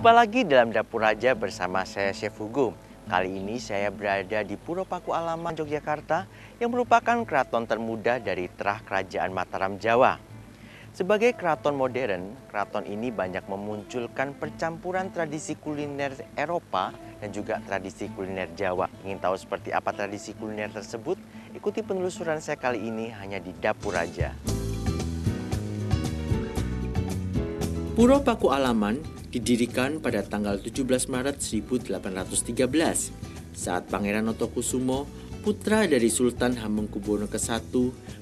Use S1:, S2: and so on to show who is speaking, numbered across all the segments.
S1: Jumpa lagi dalam Dapur Raja bersama saya Chef Hugo. Kali ini saya berada di Puro Paku Alaman, Yogyakarta yang merupakan keraton termuda dari terah Kerajaan Mataram, Jawa. Sebagai keraton modern, keraton ini banyak memunculkan percampuran tradisi kuliner Eropa dan juga tradisi kuliner Jawa. Ingin tahu seperti apa tradisi kuliner tersebut? Ikuti penelusuran saya kali ini hanya di Dapur Raja.
S2: Puro Paku Alaman didirikan pada tanggal 17 Maret 1813 saat Pangeran Notokusumo, putra dari Sultan Hamengkubuwono ke-1,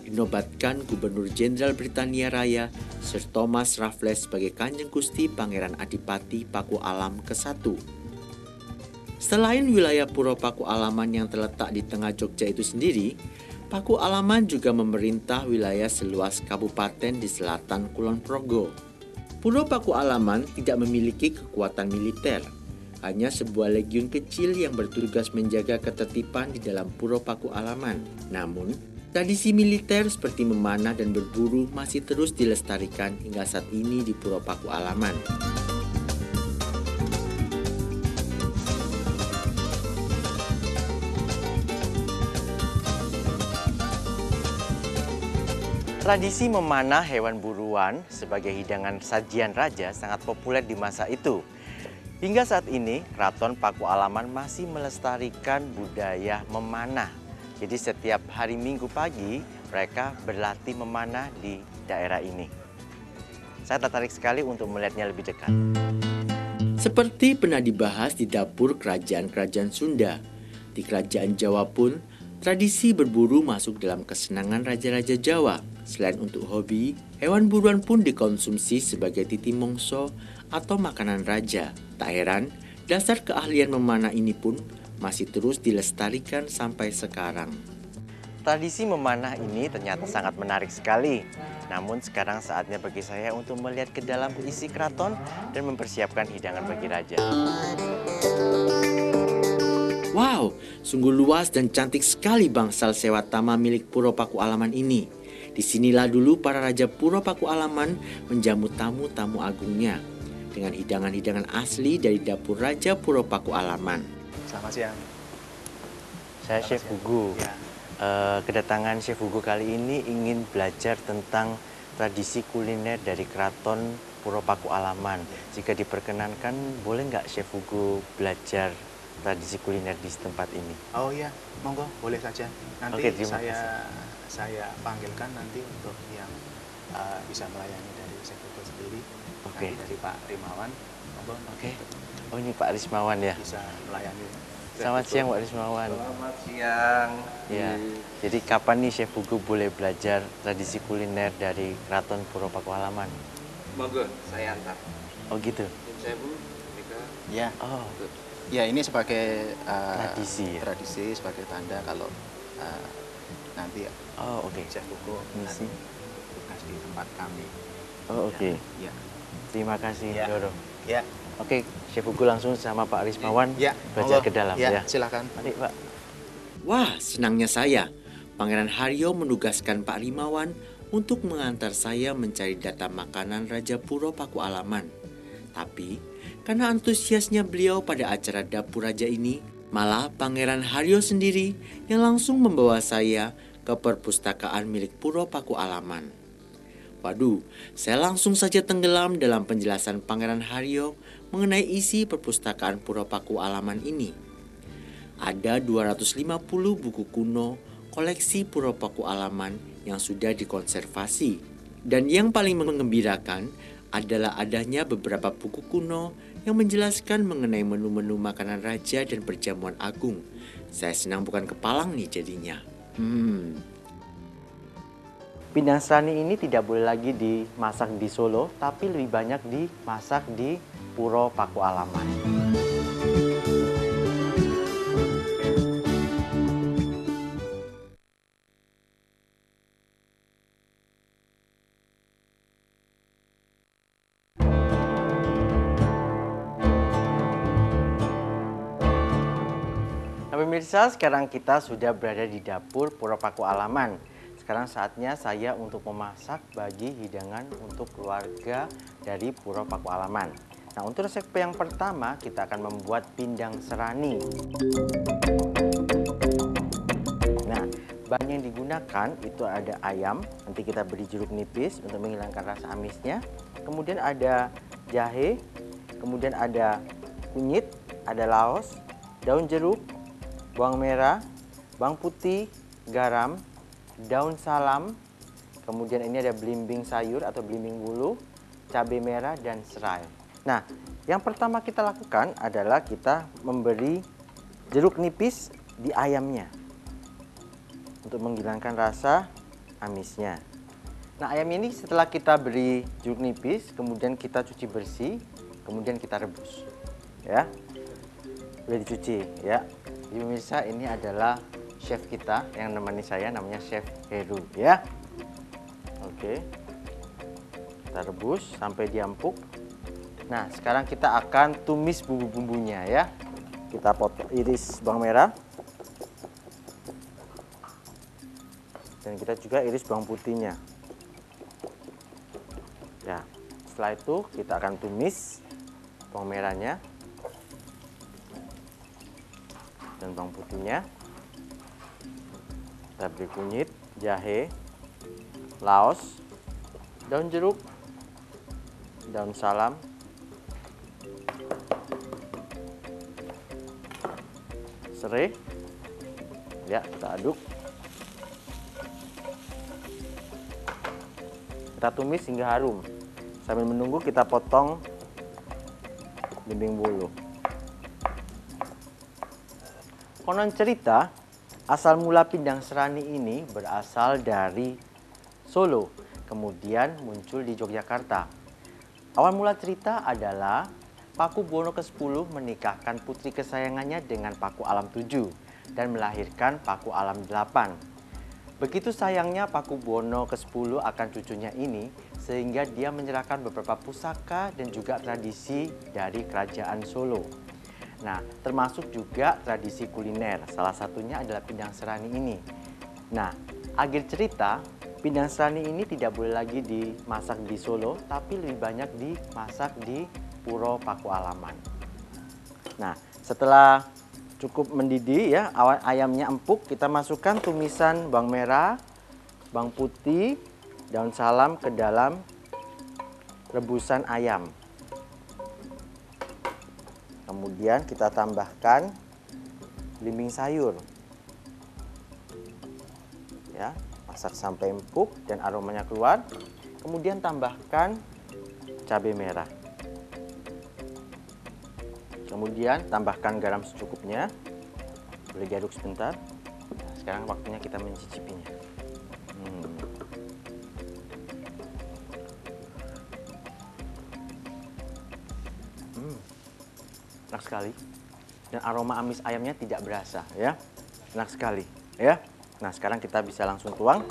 S2: dinobatkan Gubernur Jenderal Britania Raya Sir Thomas Raffles sebagai Kanjeng Gusti Pangeran Adipati Paku Alam ke-1. Selain wilayah Puro Paku Alaman yang terletak di tengah Jogja itu sendiri, Paku Alaman juga memerintah wilayah seluas kabupaten di selatan Kulon Progo. Puro Paku Alaman tidak memiliki kekuatan militer, hanya sebuah legiun kecil yang bertugas menjaga ketertiban di dalam Puro Paku Alaman. Namun, tradisi militer seperti memanah dan berburu masih terus dilestarikan hingga saat ini di Puro Paku Alaman.
S1: Tradisi memanah hewan buruan sebagai hidangan sajian raja sangat populer di masa itu. Hingga saat ini, Keraton Paku Alaman masih melestarikan budaya memanah. Jadi setiap hari Minggu pagi, mereka berlatih memanah di daerah ini. Saya tertarik sekali untuk melihatnya lebih dekat.
S2: Seperti pernah dibahas di dapur kerajaan-kerajaan Sunda, di Kerajaan Jawa pun, tradisi berburu masuk dalam kesenangan raja-raja Jawa. Selain untuk hobi, hewan buruan pun dikonsumsi sebagai titi mongso atau makanan raja. Tak heran, dasar keahlian memanah ini pun masih terus dilestarikan sampai sekarang.
S1: Tradisi memanah ini ternyata sangat menarik sekali. Namun sekarang saatnya bagi saya untuk melihat ke dalam isi keraton dan mempersiapkan hidangan bagi raja.
S2: Wow, sungguh luas dan cantik sekali bangsal sewatama milik Puro Paku Alaman ini. Disinilah dulu para raja Puro Paku Alaman menjamu tamu-tamu agungnya dengan hidangan-hidangan asli dari dapur Raja Puro Paku Alaman.
S3: Selamat siang.
S1: Saya Chef Hugo.
S3: Ya.
S1: Kedatangan Chef Hugo kali ini ingin belajar tentang tradisi kuliner dari Keraton Puro Paku Alaman. Jika diperkenankan, boleh nggak Chef Hugo belajar tradisi kuliner di tempat ini?
S3: Oh iya, monggo, boleh saja. Nanti
S1: Oke, terima kasih.
S3: saya panggilkan nanti untuk yang bisa melayani dari Chef Hugo sendiri.
S1: Oke.
S3: Nanti dari Pak Rimawan, monggo.
S1: Oke. Oh, ini Pak Rismawan ya?
S3: Bisa melayani.
S1: Selamat siang Pak Rismawan.
S4: Selamat siang.
S1: Ya. Jadi kapan nih Chef Hugo boleh belajar tradisi kuliner dari Keraton Puro Paku Alaman?
S4: Monggo, saya antar.
S1: Oh gitu.
S4: Tim saya Bu, Mika.
S3: Ya,
S1: Oh,
S3: ya ini sebagai
S1: tradisi ya?
S3: tradisi, sebagai tanda kalau nanti
S1: Oh, oke.
S3: Chef Hugo
S1: Misi.
S3: tugas di tempat kami.
S1: Oh, oke.
S3: Ya.
S1: Terima kasih,
S3: Ya.
S1: Doro.
S3: Ya.
S1: Oke, Chef Hugo langsung sama Pak Rismawan
S3: Ya,
S1: belajar
S3: monggo.
S1: ke dalam
S3: Ya,
S1: ya.
S3: silakan.
S1: Mari, Pak.
S2: Wah, senangnya saya. Pangeran Haryo menugaskan Pak Rimawan untuk mengantar saya mencari data makanan Raja Puro Paku Alaman. Tapi, karena antusiasnya beliau pada acara dapur raja ini, malah Pangeran Haryo sendiri yang langsung membawa saya ke perpustakaan milik Puro Paku Alaman. Waduh, saya langsung saja tenggelam dalam penjelasan Pangeran Haryo mengenai isi perpustakaan Puro Paku Alaman ini. Ada 250 buku kuno koleksi Puro Paku Alaman yang sudah dikonservasi. Dan yang paling mengembirakan adalah adanya beberapa buku kuno yang menjelaskan mengenai menu-menu makanan raja dan perjamuan agung. Saya senang bukan kepalang nih jadinya.
S1: Pindang serani ini tidak boleh lagi dimasak di Solo, tapi lebih banyak dimasak di Puro Paku Alaman. Nah, pemirsa, sekarang kita sudah berada di dapur Puro Paku Alaman. Sekarang saatnya saya untuk memasak bagi hidangan untuk keluarga dari Puro Paku Alaman. Nah, untuk resep yang pertama kita akan membuat pindang serani. Nah, bahan yang digunakan itu ada ayam, nanti kita beri jeruk nipis untuk menghilangkan rasa amisnya. Kemudian ada jahe, kemudian ada kunyit, ada laos, daun jeruk, bawang merah, bawang putih, garam, daun salam, kemudian ini ada belimbing sayur atau belimbing bulu, cabai merah, dan serai. Nah, yang pertama kita lakukan adalah kita memberi jeruk nipis di ayamnya untuk menghilangkan rasa amisnya. Nah, ayam ini setelah kita beri jeruk nipis, kemudian kita cuci bersih, kemudian kita rebus. Ya, sudah dicuci. Ya, jadi pemirsa, ini adalah chef kita yang menemani saya, namanya Chef Heru. Ya, oke, kita rebus sampai dia empuk. Nah, sekarang kita akan tumis bumbu-bumbunya ya. Kita potong, iris bawang merah. Dan kita juga iris bawang putihnya. Ya, setelah itu kita akan tumis bawang merahnya dan bawang putihnya. Kita beri kunyit, jahe, laos, daun jeruk, daun salam, serai. Ya, kita aduk. Kita tumis hingga harum. Sambil menunggu kita potong belimbing bulu. Konon cerita, asal mula pindang serani ini berasal dari Solo, kemudian muncul di Yogyakarta. Awal mula cerita adalah Pakubuwono ke-10 menikahkan putri kesayangannya dengan Paku Alam 7 dan melahirkan Paku Alam 8. Begitu sayangnya Pakubuwono ke-10 akan cucunya ini, sehingga dia menyerahkan beberapa pusaka dan juga tradisi dari kerajaan Solo. Nah, termasuk juga tradisi kuliner, salah satunya adalah pindang serani ini. Nah, akhir cerita, pindang serani ini tidak boleh lagi dimasak di Solo, tapi lebih banyak dimasak di Puro Pakualaman. Nah, setelah cukup mendidih ya, ayamnya empuk, kita masukkan tumisan bawang merah, bawang putih, daun salam ke dalam rebusan ayam. Kemudian kita tambahkan belimbing sayur. Ya, masak sampai empuk dan aromanya keluar. Kemudian tambahkan cabai merah. Kemudian tambahkan garam secukupnya. Boleh diaduk sebentar. Nah, sekarang waktunya kita mencicipinya. Enak sekali. Dan aroma amis ayamnya tidak berasa ya. Enak sekali ya. Nah, sekarang kita bisa langsung tuang.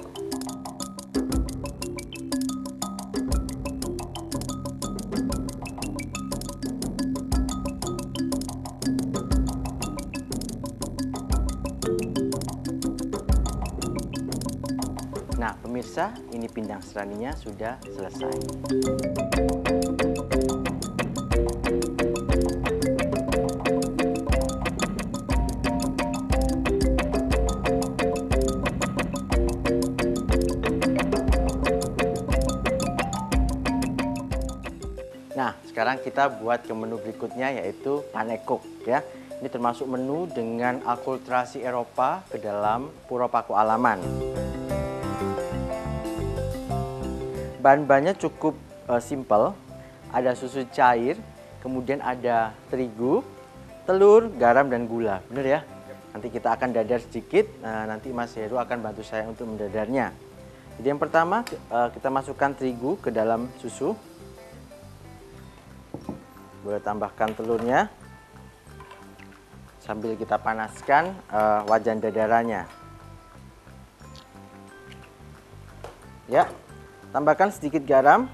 S1: Nah, pemirsa, ini pindang seraninya sudah selesai. Nah, sekarang kita buat ke menu berikutnya, yaitu panekuk ya. Ini termasuk menu dengan akulturasi Eropa ke dalam Puro Pakualaman. Bahan-bahannya cukup simpel. Ada susu cair, kemudian ada terigu, telur, garam, dan gula. Bener ya? Nanti kita akan dadar sedikit. Nah, nanti Mas Heru akan bantu saya untuk mendadarnya. Jadi yang pertama kita masukkan terigu ke dalam susu. Boleh tambahkan telurnya. Sambil kita panaskan wajan dadarannya. Ya. Tambahkan sedikit garam,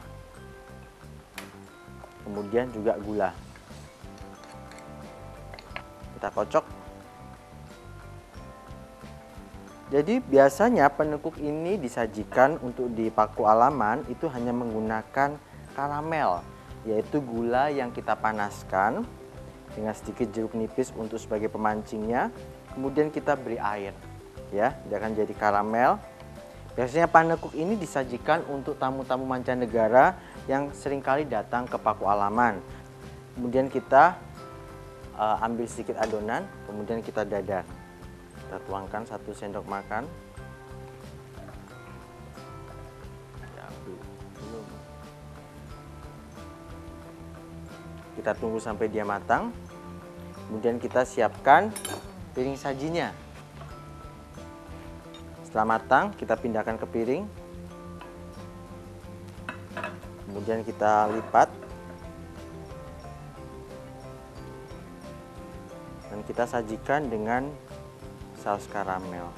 S1: kemudian juga gula. Kita kocok. Jadi biasanya penekuk ini disajikan untuk di Pakualaman itu hanya menggunakan karamel. yaitu gula yang kita panaskan dengan sedikit jeruk nipis untuk sebagai pemancingnya. Kemudian kita beri air, ya, dia akan jadi karamel. Biasanya panekuk ini disajikan untuk tamu-tamu mancanegara yang seringkali datang ke Paku Alaman. Kemudian kita ambil sedikit adonan, kemudian kita dadar. Kita tuangkan 1 sendok makan. Kita tunggu sampai dia matang. Kemudian kita siapkan piring sajinya. Setelah matang, kita pindahkan ke piring. Kemudian kita lipat. Dan kita sajikan dengan saus karamel.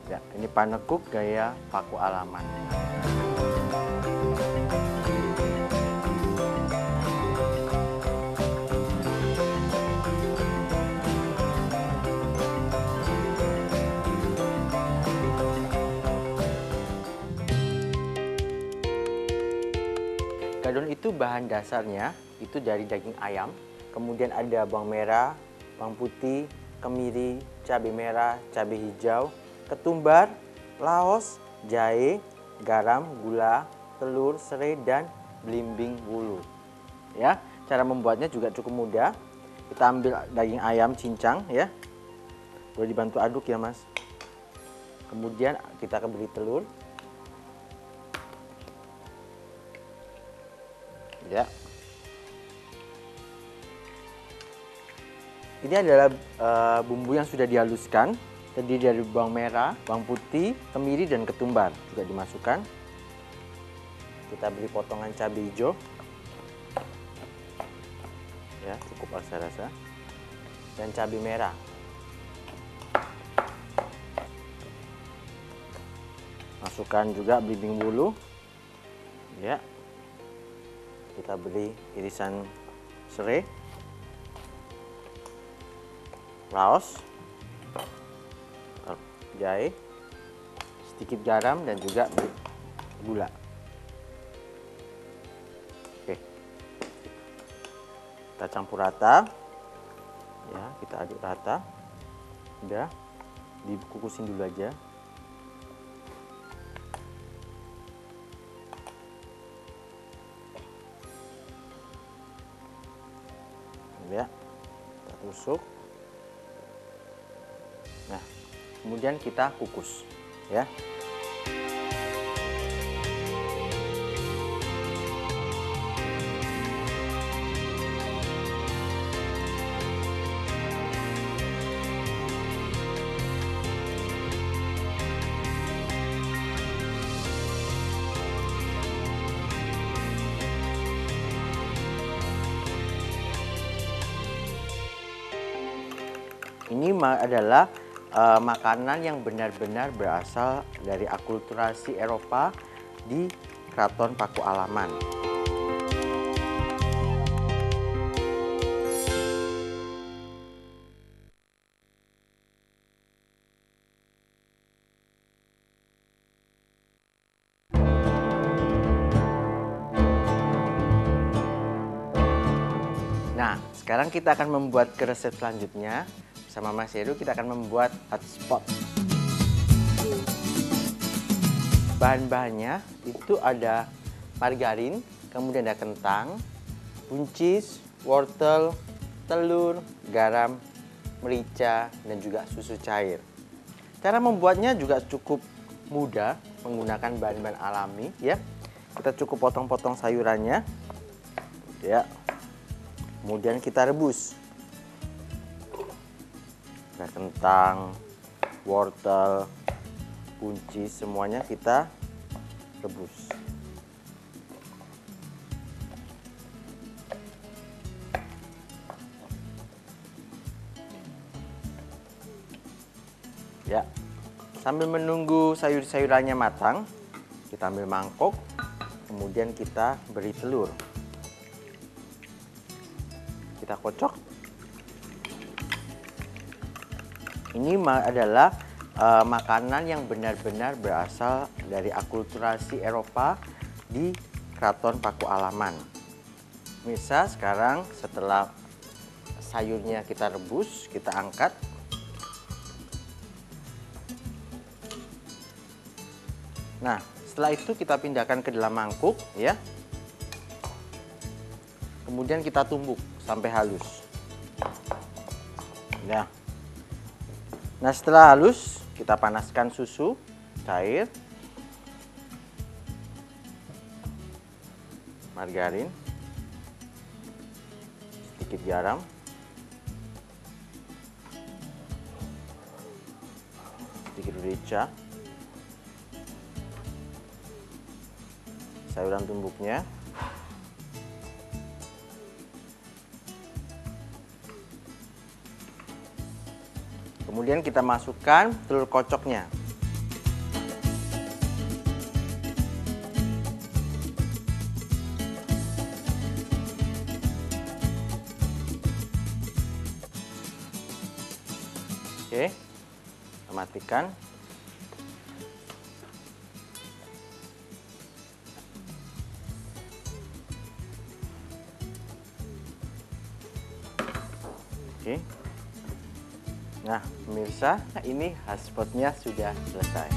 S1: Ya, ini panekuk gaya Paku Alaman. Gadon itu bahan dasarnya itu dari daging ayam, kemudian ada bawang merah, bawang putih, kemiri, cabai merah, cabai hijau, ketumbar, laos, jahe, garam, gula, telur, serai, dan belimbing wulu. Ya, cara membuatnya juga cukup mudah. Kita ambil daging ayam cincang, ya. Boleh dibantu aduk ya, Mas. Kemudian kita akan beri telur. Ya. Ini adalah bumbu yang sudah dihaluskan. Terdiri dari bawang merah, bawang putih, kemiri, dan ketumbar juga dimasukkan. Kita beri potongan cabai hijau, ya, cukup rasa-rasa, dan cabai merah. Masukkan juga belimbing wulu, ya. Kita beri irisan serai, laos, jahe, sedikit garam, dan juga gula. Oke, kita campur rata, ya, kita aduk rata. Udah, dikukusin dulu aja. Ya, kita tusuk. Nah, kemudian kita kukus, ya. Ini adalah makanan yang benar-benar berasal dari akulturasi Eropa di Keraton Paku Alaman. Nah, sekarang kita akan membuat ke resep selanjutnya. Bersama Mas Heru kita akan membuat hotspot. Bahan-bahannya itu ada margarin, kemudian ada kentang, buncis, wortel, telur, garam, merica, dan juga susu cair. Cara membuatnya juga cukup mudah menggunakan bahan-bahan alami, ya. Kita cukup potong-potong sayurannya, ya. Kemudian kita rebus. Ada kentang, wortel, buncis, semuanya kita rebus. Ya, sambil menunggu sayur-sayurannya matang, kita ambil mangkok, kemudian kita beri telur. Kita kocok. Ini adalah makanan yang benar-benar berasal dari akulturasi Eropa di Keraton Pakualaman. Misal sekarang setelah sayurnya kita rebus, kita angkat. Nah, setelah itu kita pindahkan ke dalam mangkuk ya. Kemudian kita tumbuk sampai halus. Nah, setelah halus kita panaskan susu cair, margarin, sedikit garam, sedikit merica, sayuran tumbuknya, kemudian kita masukkan telur kocoknya. Oke, kita matikan. Oke. Nah, pemirsa, ini hotspotnya sudah selesai.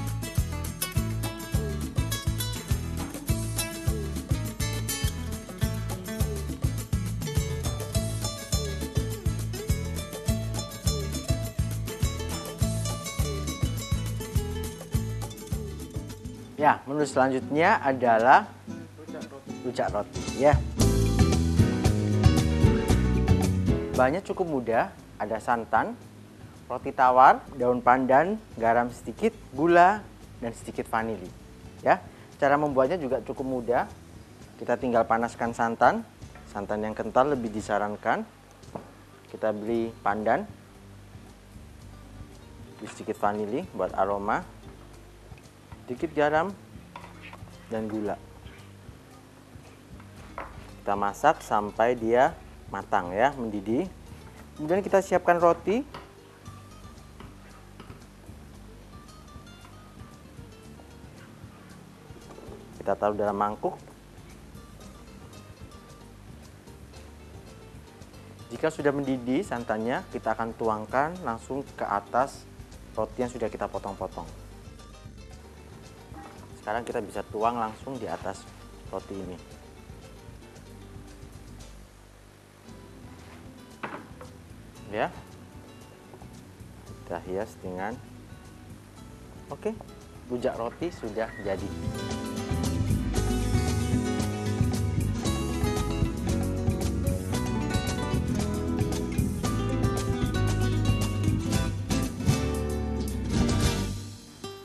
S1: Ya, menu selanjutnya adalah rujak roti. Ya. Bahannya cukup mudah, ada santan, roti tawar, daun pandan, garam sedikit, gula, dan sedikit vanili. Ya, cara membuatnya juga cukup mudah. Kita tinggal panaskan santan yang kental lebih disarankan. Kita beri pandan, sedikit vanili buat aroma, sedikit garam, dan gula. Kita masak sampai dia matang ya, mendidih. Kemudian kita siapkan roti. Kita taruh dalam mangkuk. Jika sudah mendidih santannya, kita akan tuangkan langsung ke atas roti yang sudah kita potong-potong. Sekarang kita bisa tuang langsung di atas roti ini. Ya. Kita hias dengan oke, rujak roti sudah jadi.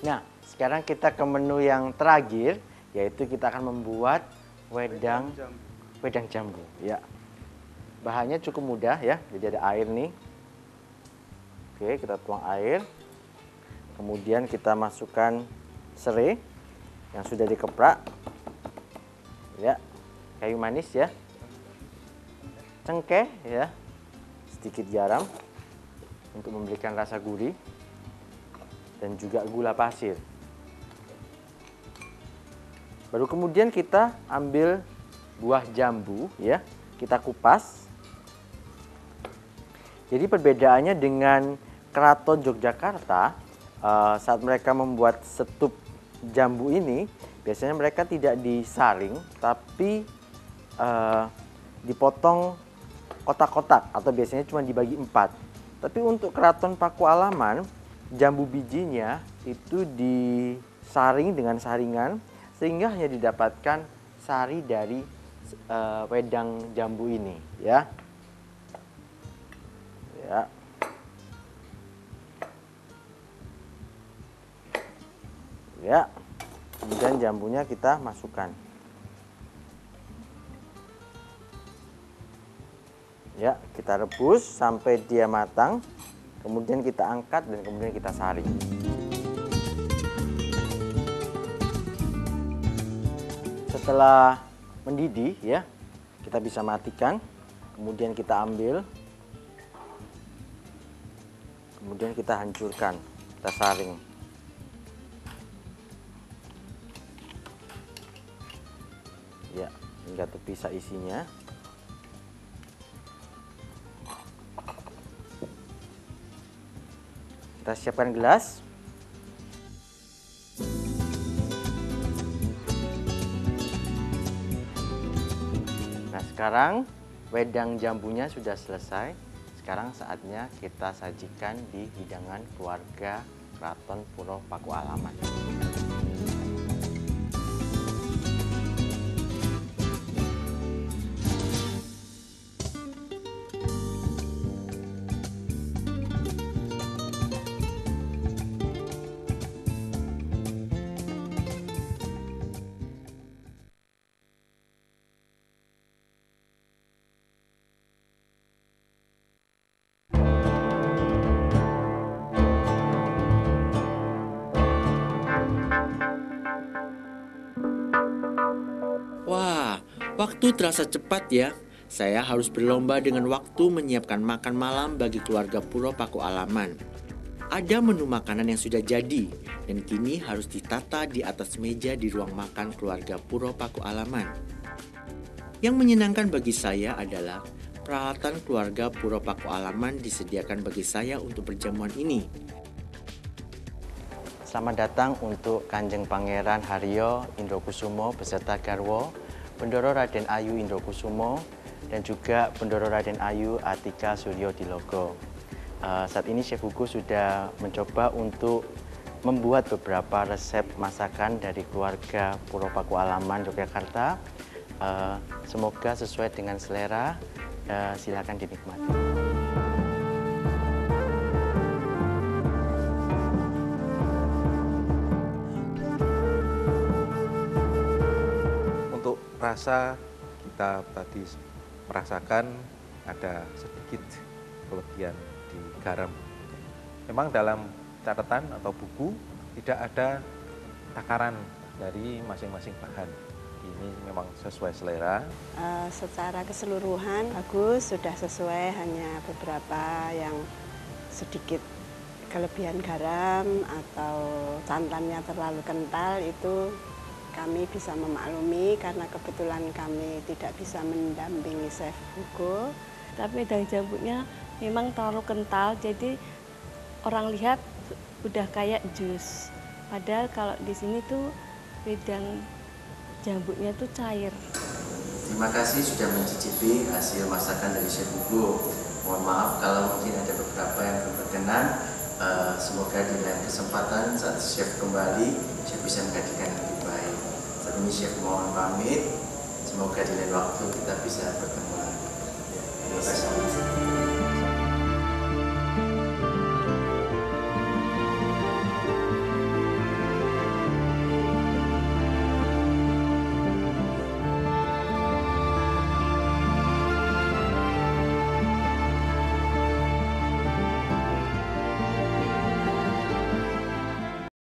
S1: Nah, sekarang kita ke menu yang terakhir, yaitu kita akan membuat wedang jambu. Ya, bahannya cukup mudah ya. Jadi ada air nih. Oke, kita tuang air. Kemudian kita masukkan serai yang sudah dikeprak. Ya, kayu manis ya, cengkeh ya, sedikit garam untuk memberikan rasa gurih, dan juga gula pasir. Baru kemudian kita ambil buah jambu ya, kita kupas. Jadi perbedaannya dengan Keraton Yogyakarta, saat mereka membuat setup jambu ini, biasanya mereka tidak disaring, tapi dipotong kotak-kotak atau biasanya cuma dibagi 4. Tapi untuk Keraton Pakualaman, jambu bijinya itu disaring dengan saringan sehingga hanya didapatkan sari dari wedang jambu ini ya. Ya. Ya. Kemudian jambunya kita masukkan. Ya, kita rebus sampai dia matang. Kemudian kita angkat dan kemudian kita saring. Setelah mendidih ya, kita bisa matikan. Kemudian kita ambil. Kemudian kita hancurkan, kita saring. Ya, hingga terpisah isinya. Kita siapkan gelas. Nah, sekarang wedang jambunya sudah selesai. Sekarang saatnya kita sajikan di hidangan keluarga Keraton Puro Pakualaman.
S2: Wah, waktu terasa cepat ya. Saya harus berlomba dengan waktu menyiapkan makan malam bagi keluarga Puro Pakualaman. Ada menu makanan yang sudah jadi dan kini harus ditata di atas meja di ruang makan keluarga Puro Pakualaman. Yang menyenangkan bagi saya adalah peralatan keluarga Puro Pakualaman disediakan bagi saya untuk perjamuan ini.
S1: Selamat datang untuk Kanjeng Pangeran Haryo Indrokusumo beserta Garwo, Bendoro Raden Ayu Indrokusumo, dan juga Bendoro Raden Ayu Atika Suryo Dilogo. Saat ini Chef Hugo sudah mencoba untuk membuat beberapa resep masakan dari keluarga Puro Pakualaman Yogyakarta. Semoga sesuai dengan selera. Silakan dinikmati.
S3: Untuk rasa kita tadi merasakan ada sedikit kelebihan di garam. Memang dalam catatan atau buku tidak ada takaran dari masing-masing bahan. Ini memang sesuai selera.
S5: Secara keseluruhan bagus, sudah sesuai, hanya beberapa yang sedikit kelebihan garam atau santannya terlalu kental itu kami bisa memaklumi karena kebetulan kami tidak bisa mendampingi Chef Hugo.
S6: Tapi wedang jambunya memang terlalu kental, jadi orang lihat udah kayak jus. Padahal kalau di sini tuh wedang jambunya tuh cair.
S1: Terima kasih sudah mencicipi hasil masakan dari Chef Hugo. Mohon maaf kalau mungkin ada beberapa yang belum berkenan. Semoga di lain kesempatan saat Chef kembali, Chef bisa menghadirkan yang lebih baik. Saat ini Chef mohon pamit. Semoga di lain waktu kita bisa bertemu lagi. Terima kasih.